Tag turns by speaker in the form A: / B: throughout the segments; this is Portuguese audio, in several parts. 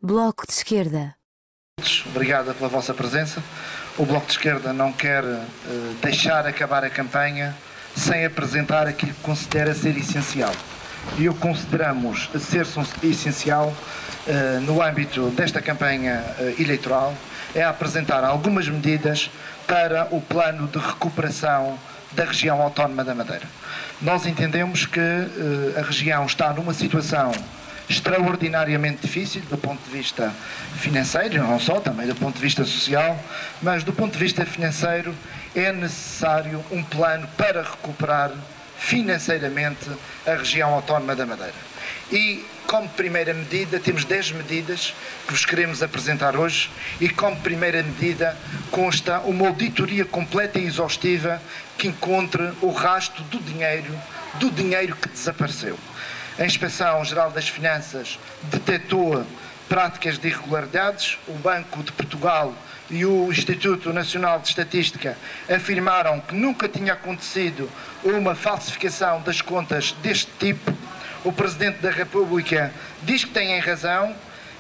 A: Bloco de Esquerda.
B: Obrigado pela vossa presença. O Bloco de Esquerda não quer deixar acabar a campanha sem apresentar aquilo que considera ser essencial. E o que consideramos ser essencial no âmbito desta campanha eleitoral é apresentar algumas medidas para o plano de recuperação da região autónoma da Madeira. Nós entendemos que a região está numa situação extraordinariamente difícil do ponto de vista financeiro, não só, também do ponto de vista social, mas do ponto de vista financeiro é necessário um plano para recuperar financeiramente a região autónoma da Madeira. E como primeira medida, temos 10 medidas que vos queremos apresentar hoje e como primeira medida consta uma auditoria completa e exaustiva que encontre o rastro do dinheiro que desapareceu. A Inspeção-Geral das Finanças detectou práticas de irregularidades, o Banco de Portugal e o Instituto Nacional de Estatística afirmaram que nunca tinha acontecido uma falsificação das contas deste tipo. O Presidente da República diz que têm razão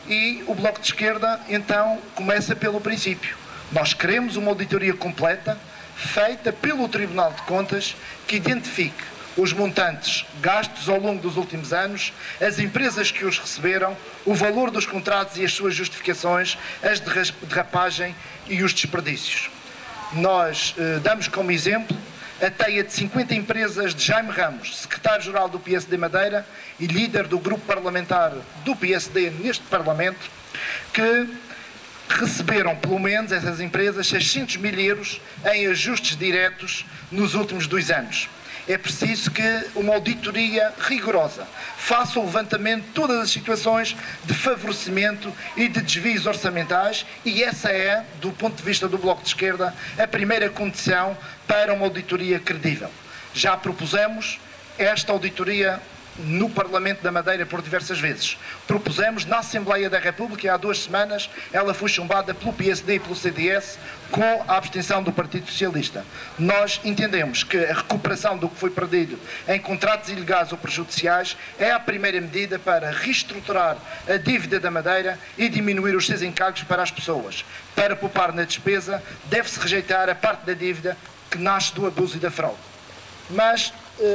B: e o Bloco de Esquerda, então, começa pelo princípio. Nós queremos uma auditoria completa, feita pelo Tribunal de Contas, que identifique os montantes gastos ao longo dos últimos anos, as empresas que os receberam, o valor dos contratos e as suas justificações, as derrapagem e os desperdícios. Nós damos como exemplo a teia de 50 empresas de Jaime Ramos, secretário-geral do PSD Madeira e líder do grupo parlamentar do PSD neste Parlamento, que receberam, pelo menos, essas empresas, 600 mil euros em ajustes diretos nos últimos 2 anos. É preciso que uma auditoria rigorosa faça o levantamento de todas as situações de favorecimento e de desvios orçamentais e essa é, do ponto de vista do Bloco de Esquerda, a primeira condição para uma auditoria credível. Já propusemos esta auditoria no Parlamento da Madeira por diversas vezes. Propusemos na Assembleia da República há 2 semanas, ela foi chumbada pelo PSD e pelo CDS com a abstenção do Partido Socialista. Nós entendemos que a recuperação do que foi perdido em contratos ilegais ou prejudiciais é a primeira medida para reestruturar a dívida da Madeira e diminuir os seus encargos para as pessoas. Para poupar na despesa, deve-se rejeitar a parte da dívida que nasce do abuso e da fraude. Mas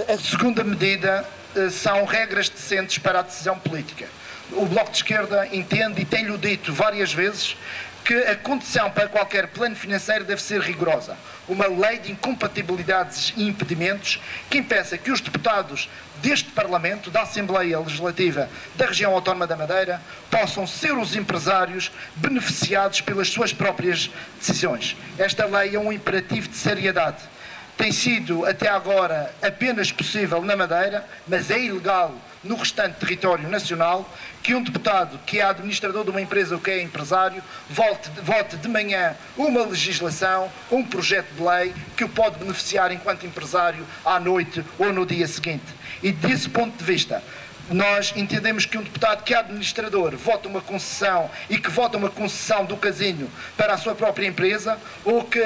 B: a segunda medida são regras decentes para a decisão política. O Bloco de Esquerda entende e tem-lhe dito várias vezes que a condição para qualquer plano financeiro deve ser rigorosa. Uma lei de incompatibilidades e impedimentos que impeça que os deputados deste Parlamento, da Assembleia Legislativa da região autónoma da Madeira, possam ser os empresários beneficiados pelas suas próprias decisões. Esta lei é um imperativo de seriedade. Tem sido até agora apenas possível na Madeira, mas é ilegal no restante território nacional, que um deputado que é administrador de uma empresa ou que é empresário vote de manhã uma legislação, um projeto de lei que o pode beneficiar enquanto empresário à noite ou no dia seguinte. E desse ponto de vista, nós entendemos que um deputado que é administrador vota uma concessão e que vota uma concessão do casino para a sua própria empresa, ou que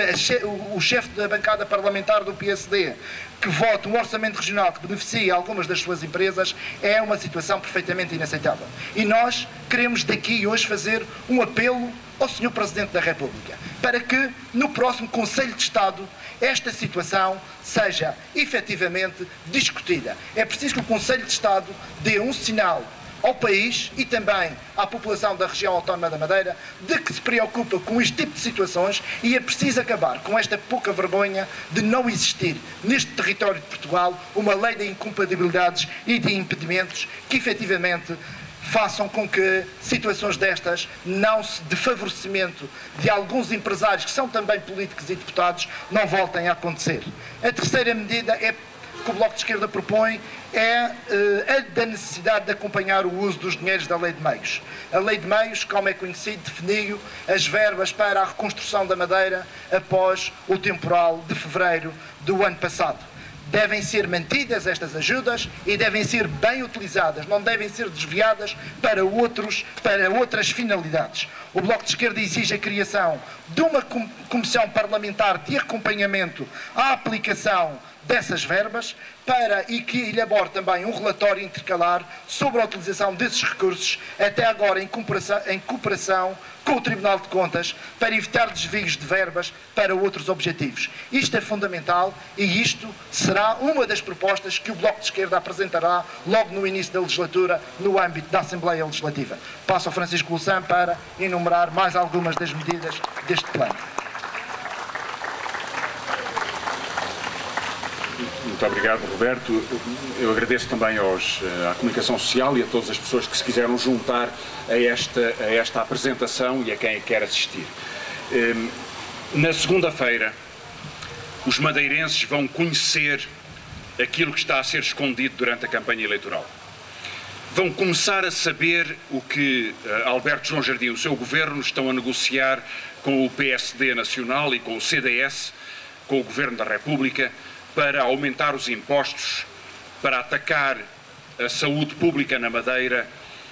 B: o chefe da bancada parlamentar do PSD que vota um orçamento regional que beneficia algumas das suas empresas, é uma situação perfeitamente inaceitável. E nós queremos daqui hoje fazer um apelo ao Sr. Presidente da República para que no próximo Conselho de Estado esta situação seja efetivamente discutida. É preciso que o Conselho de Estado dê um sinal ao país e também à população da região autónoma da Madeira de que se preocupa com este tipo de situações e é preciso acabar com esta pouca vergonha de não existir neste território de Portugal uma lei de incompatibilidades e de impedimentos que efetivamente façam com que situações destas, de favorecimento de alguns empresários que são também políticos e deputados, não voltem a acontecer. A terceira medida que o Bloco de Esquerda propõe é a da necessidade de acompanhar o uso dos dinheiros da Lei de Meios. A Lei de Meios, como é conhecido, definiu as verbas para a reconstrução da Madeira após o temporal de fevereiro do ano passado. Devem ser mantidas estas ajudas e devem ser bem utilizadas, não devem ser desviadas para outras finalidades. O Bloco de Esquerda exige a criação de uma comissão parlamentar de acompanhamento à aplicação dessas verbas e que elabore também um relatório intercalar sobre a utilização desses recursos, até agora em cooperação com o Tribunal de Contas, para evitar desvios de verbas para outros objetivos. Isto é fundamental e isto será uma das propostas que o Bloco de Esquerda apresentará logo no início da legislatura, no âmbito da Assembleia Legislativa. Passo ao Francisco Louçã para enumerar mais algumas das medidas deste plano.
A: Muito obrigado, Roberto. Eu agradeço também à Comunicação Social e a todas as pessoas que se quiseram juntar a esta apresentação e a quem quer assistir. Na segunda-feira, os madeirenses vão conhecer aquilo que está a ser escondido durante a campanha eleitoral. Vão começar a saber o que Alberto João Jardim e o seu governo estão a negociar com o PSD Nacional e com o CDS, com o Governo da República, para aumentar os impostos, para atacar a saúde pública na Madeira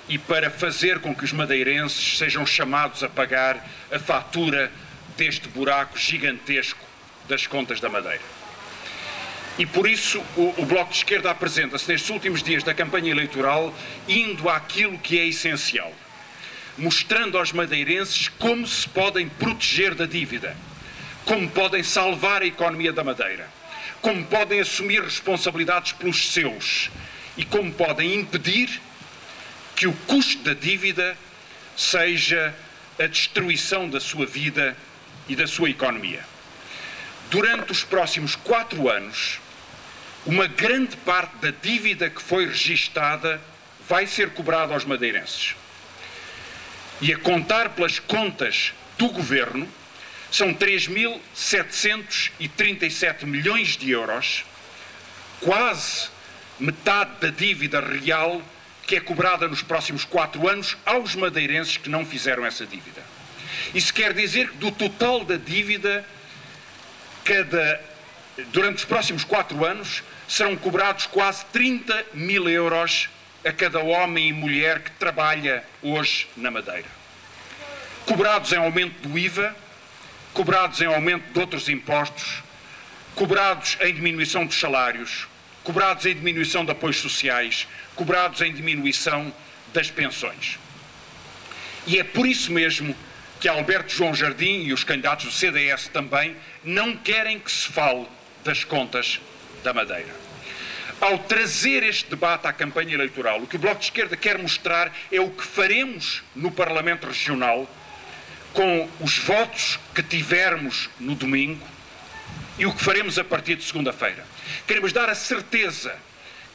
A: e para fazer com que os madeirenses sejam chamados a pagar a fatura deste buraco gigantesco das contas da Madeira. E por isso o Bloco de Esquerda apresenta-se nestes últimos dias da campanha eleitoral indo àquilo que é essencial, mostrando aos madeirenses como se podem proteger da dívida, como podem salvar a economia da Madeira, como podem assumir responsabilidades pelos seus e como podem impedir que o custo da dívida seja a destruição da sua vida e da sua economia. Durante os próximos 4 anos, uma grande parte da dívida que foi registada vai ser cobrada aos madeirenses. E a contar pelas contas do Governo, são 3.737 milhões de euros, quase metade da dívida real que é cobrada nos próximos 4 anos aos madeirenses que não fizeram essa dívida. Isso quer dizer que do total da dívida, durante os próximos 4 anos, serão cobrados quase 30 mil euros a cada homem e mulher que trabalha hoje na Madeira. Cobrados em aumento do IVA, cobrados em aumento de outros impostos, cobrados em diminuição dos salários, cobrados em diminuição de apoios sociais, cobrados em diminuição das pensões. E é por isso mesmo que Alberto João Jardim e os candidatos do CDS também não querem que se fale das contas da Madeira. Ao trazer este debate à campanha eleitoral, o que o Bloco de Esquerda quer mostrar é o que faremos no Parlamento Regional com os votos que tivermos no domingo e o que faremos a partir de segunda-feira. Queremos dar a certeza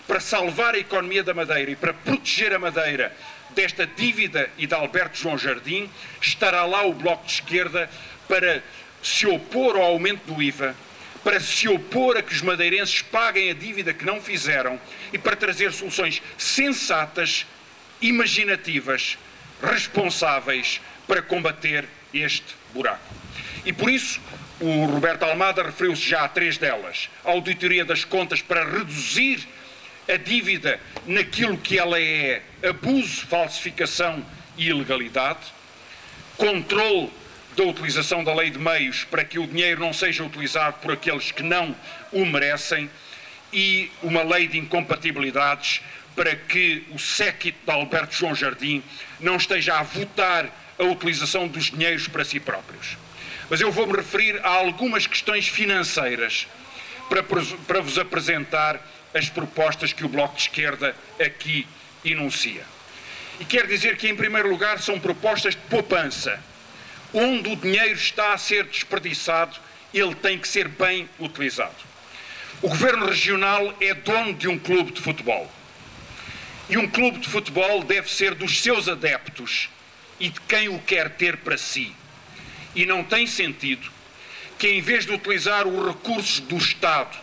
A: para salvar a economia da Madeira e para proteger a Madeira desta dívida e de Alberto João Jardim, estará lá o Bloco de Esquerda para se opor ao aumento do IVA, para se opor a que os madeirenses paguem a dívida que não fizeram e para trazer soluções sensatas, imaginativas, responsáveis para combater este buraco. E por isso, o Roberto Almada referiu-se já a 3 delas. A auditoria das contas para reduzir a dívida naquilo que ela é abuso, falsificação e ilegalidade, controle da utilização da lei de meios para que o dinheiro não seja utilizado por aqueles que não o merecem e uma lei de incompatibilidades para que o séquito de Alberto João Jardim não esteja a votar a utilização dos dinheiros para si próprios. Mas eu vou-me referir a algumas questões financeiras para vos apresentar as propostas que o Bloco de Esquerda aqui enuncia. E quer dizer que, em primeiro lugar, são propostas de poupança. Onde o dinheiro está a ser desperdiçado, ele tem que ser bem utilizado. O Governo Regional é dono de um clube de futebol. E um clube de futebol deve ser dos seus adeptos e de quem o quer ter para si. E não tem sentido que, em vez de utilizar os recursos do Estado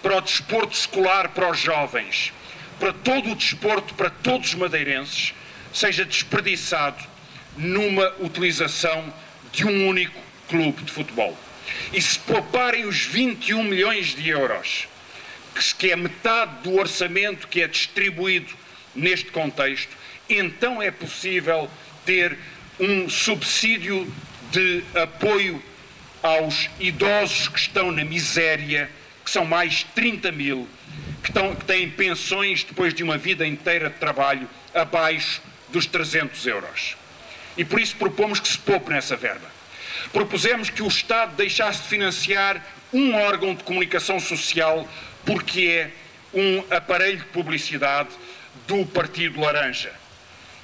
A: para o desporto escolar para os jovens, para todo o desporto, para todos os madeirenses, seja desperdiçado numa utilização de um único clube de futebol. E se pouparem os 21 milhões de euros, que é metade do orçamento que é distribuído neste contexto, então é possível ter um subsídio de apoio aos idosos que estão na miséria que são mais 30 mil, que têm pensões depois de uma vida inteira de trabalho abaixo dos 300 euros. E por isso propomos que se poupe nessa verba. Propusemos que o Estado deixasse de financiar um órgão de comunicação social porque é um aparelho de publicidade do Partido Laranja.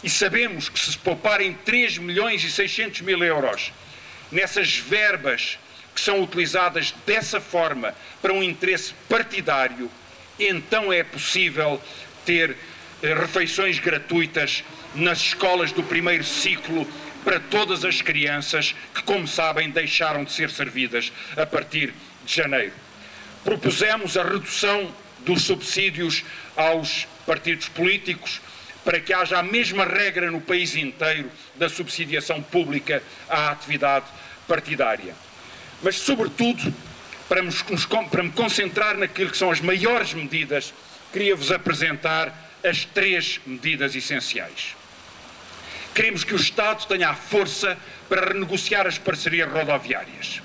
A: E sabemos que se pouparem 3.600.000 euros nessas verbas que são utilizadas dessa forma para um interesse partidário, então é possível ter refeições gratuitas nas escolas do primeiro ciclo para todas as crianças que, como sabem, deixaram de ser servidas a partir de janeiro. Propusemos a redução dos subsídios aos partidos políticos para que haja a mesma regra no país inteiro da subsidiação pública à atividade partidária. Mas, sobretudo, para me concentrar naquilo que são as maiores medidas, queria-vos apresentar as 3 medidas essenciais. Queremos que o Estado tenha a força para renegociar as parcerias rodoviárias,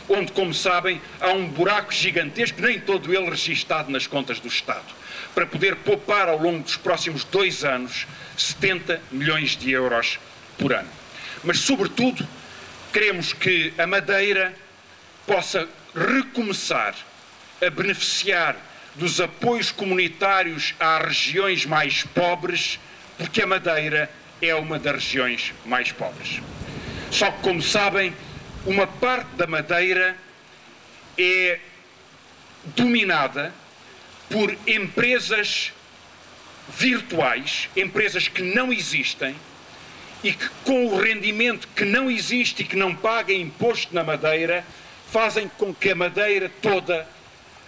A: onde, como sabem, há um buraco gigantesco, nem todo ele registado nas contas do Estado, para poder poupar ao longo dos próximos 2 anos 70 milhões de euros por ano. Mas, sobretudo, queremos que a Madeira possa recomeçar a beneficiar dos apoios comunitários às regiões mais pobres, porque a Madeira é uma das regiões mais pobres. Só que, como sabem, uma parte da Madeira é dominada por empresas virtuais, empresas que não existem e que, com o rendimento que não existe e que não paga imposto na Madeira, fazem com que a Madeira toda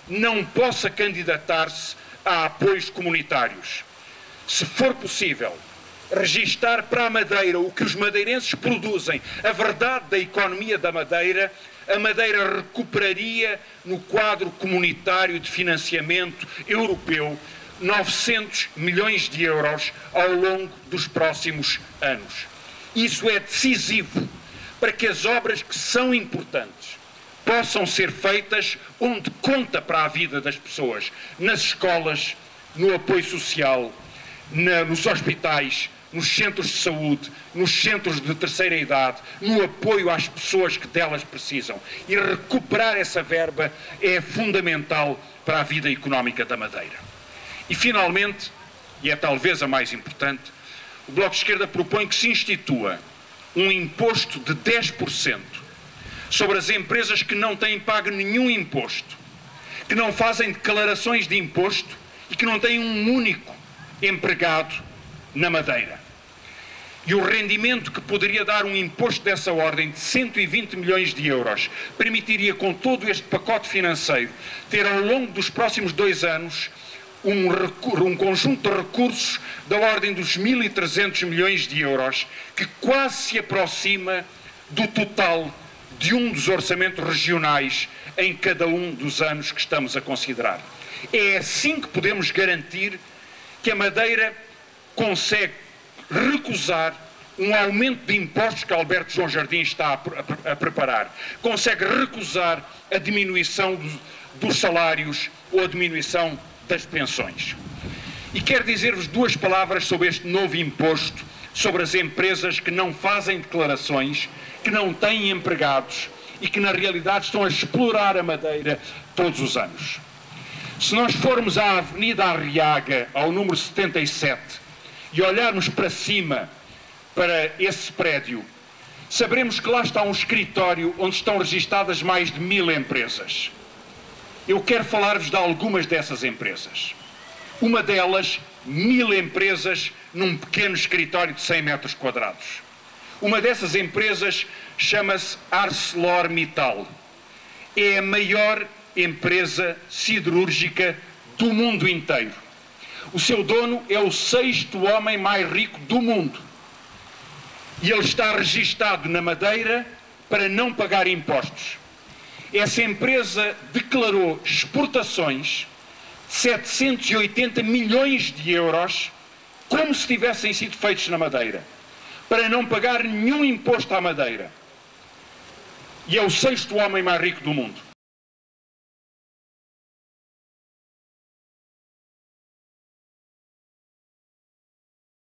A: não possa candidatar-se a apoios comunitários. Se for possível registar para a Madeira o que os madeirenses produzem, a verdade da economia da Madeira, a Madeira recuperaria no quadro comunitário de financiamento europeu 900 milhões de euros ao longo dos próximos anos. Isso é decisivo para que as obras que são importantes possam ser feitas onde conta para a vida das pessoas, nas escolas, no apoio social, nos hospitais, nos centros de saúde, nos centros de terceira idade, no apoio às pessoas que delas precisam. E recuperar essa verba é fundamental para a vida económica da Madeira. E, finalmente, e é talvez a mais importante, o Bloco de Esquerda propõe que se institua um imposto de 10% sobre as empresas que não têm pago nenhum imposto, que não fazem declarações de imposto e que não têm um único empregado na Madeira. E o rendimento que poderia dar um imposto dessa ordem de 120 milhões de euros permitiria, com todo este pacote financeiro, ter ao longo dos próximos 2 anos um conjunto de recursos da ordem dos 1.300 milhões de euros, que quase se aproxima do total de um dos orçamentos regionais em cada um dos anos que estamos a considerar. É assim que podemos garantir que a Madeira consegue recusar um aumento de impostos que Alberto João Jardim está a preparar. Consegue recusar a diminuição dos salários ou a diminuição das pensões. E quero dizer-vos 2 palavras sobre este novo imposto sobre as empresas que não fazem declarações, que não têm empregados e que na realidade estão a explorar a Madeira todos os anos. Se nós formos à Avenida Arriaga, ao número 77, e olharmos para cima, para esse prédio, saberemos que lá está um escritório onde estão registadas mais de 1000 empresas. Eu quero falar-vos de algumas dessas empresas. Uma delas, 1000 empresas num pequeno escritório de 100 metros quadrados. Uma dessas empresas chama-se ArcelorMittal. É a maior empresa siderúrgica do mundo inteiro. O seu dono é o 6º homem mais rico do mundo. E ele está registado na Madeira para não pagar impostos. Essa empresa declarou exportações de 780 milhões de euros, como se tivessem sido feitos na Madeira, para não pagar nenhum imposto à Madeira. E é o 6º homem mais rico do mundo.